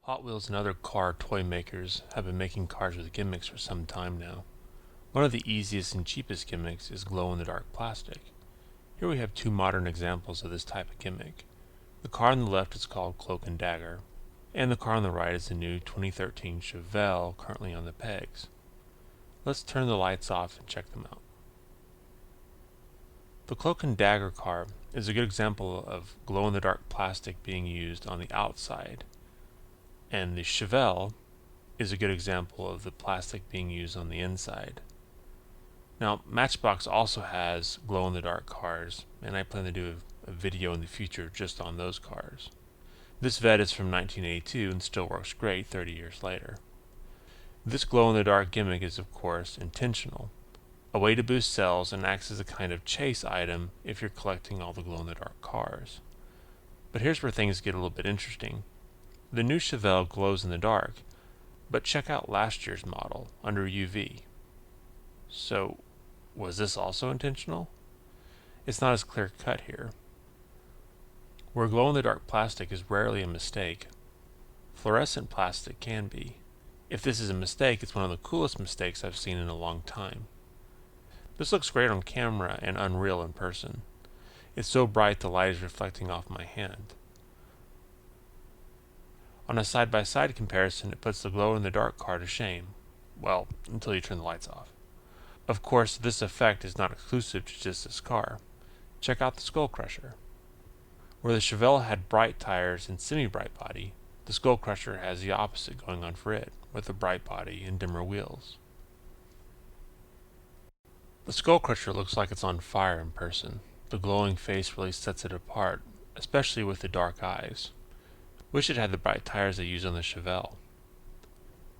Hot Wheels and other car toy makers have been making cars with gimmicks for some time now. One of the easiest and cheapest gimmicks is glow-in-the-dark plastic. Here we have two modern examples of this type of gimmick. The car on the left is called Cloak and Dagger, and the car on the right is the new 2013 Chevelle currently on the pegs. Let's turn the lights off and check them out. The Cloak and Dagger car is a good example of glow-in-the-dark plastic being used on the outside, and the Chevelle is a good example of the plastic being used on the inside. Now, Matchbox also has glow-in-the-dark cars, and I plan to do a video in the future just on those cars. This Vet is from 1982 and still works great 30 years later. This glow-in-the-dark gimmick is, of course, intentional, a way to boost sales and acts as a kind of chase item if you're collecting all the glow-in-the-dark cars. But here's where things get a little bit interesting. The new Chevelle glows in the dark, but check out last year's model under UV. So, was this also intentional? It's not as clear-cut here. Where glow-in-the-dark plastic is rarely a mistake, fluorescent plastic can be. If this is a mistake, it's one of the coolest mistakes I've seen in a long time. This looks great on camera and unreal in person. It's so bright the light is reflecting off my hand. On a side-by-side comparison, it puts the glow-in-the-dark car to shame. Well, until you turn the lights off. Of course, this effect is not exclusive to just this car. Check out the Skull Crusher. Where the Chevelle had bright tires and semi-bright body, the Skull Crusher has the opposite going on for it, with a bright body and dimmer wheels. The Skull Crusher looks like it's on fire in person. The glowing face really sets it apart, especially with the dark eyes. Wish it had the bright tires they use on the Chevelle.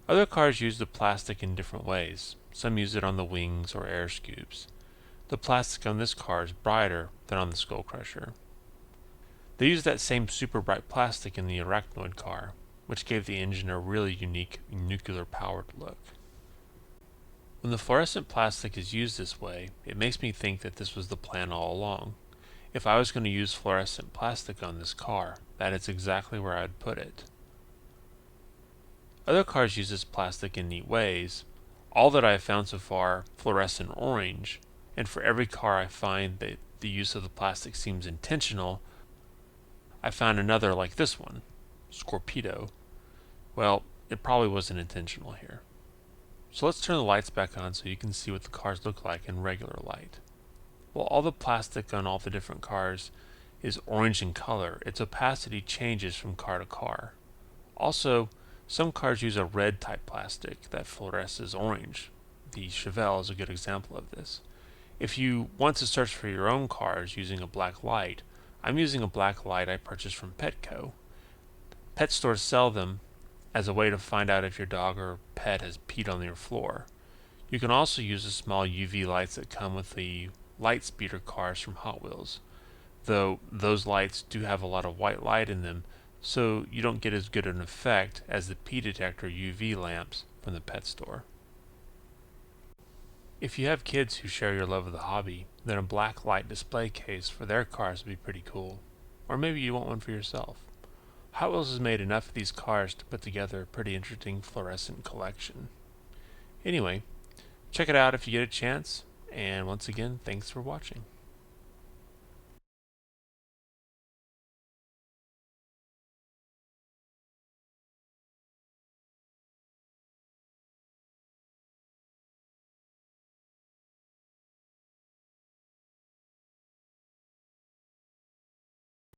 Other cars use the plastic in different ways. Some use it on the wings or air scoops. The plastic on this car is brighter than on the Skull Crusher. They used that same super bright plastic in the Arachnoid car, which gave the engine a really unique nuclear-powered look. When the fluorescent plastic is used this way, it makes me think that this was the plan all along. If I was going to use fluorescent plastic on this car, that is exactly where I'd put it. Other cars use this plastic in neat ways. All that I have found so far, fluorescent orange, and for every car I find that the use of the plastic seems intentional, I found another like this one, Scorpedo. Well, it probably wasn't intentional here. So let's turn the lights back on so you can see what the cars look like in regular light. While all the plastic on all the different cars is orange in color, its opacity changes from car to car. Also, some cars use a red type plastic that fluoresces orange. The Chevelle is a good example of this. If you want to search for your own cars using a black light, I'm using a black light I purchased from Petco. Pet stores sell them as a way to find out if your dog or pet has peed on your floor. You can also use the small UV lights that come with the light speeder cars from Hot Wheels, though those lights do have a lot of white light in them, so you don't get as good an effect as the pee detector UV lamps from the pet store. If you have kids who share your love of the hobby, then a black light display case for their cars would be pretty cool. Or maybe you want one for yourself. Hot Wheels has made enough of these cars to put together a pretty interesting fluorescent collection. Anyway, check it out if you get a chance, and once again, thanks for watching.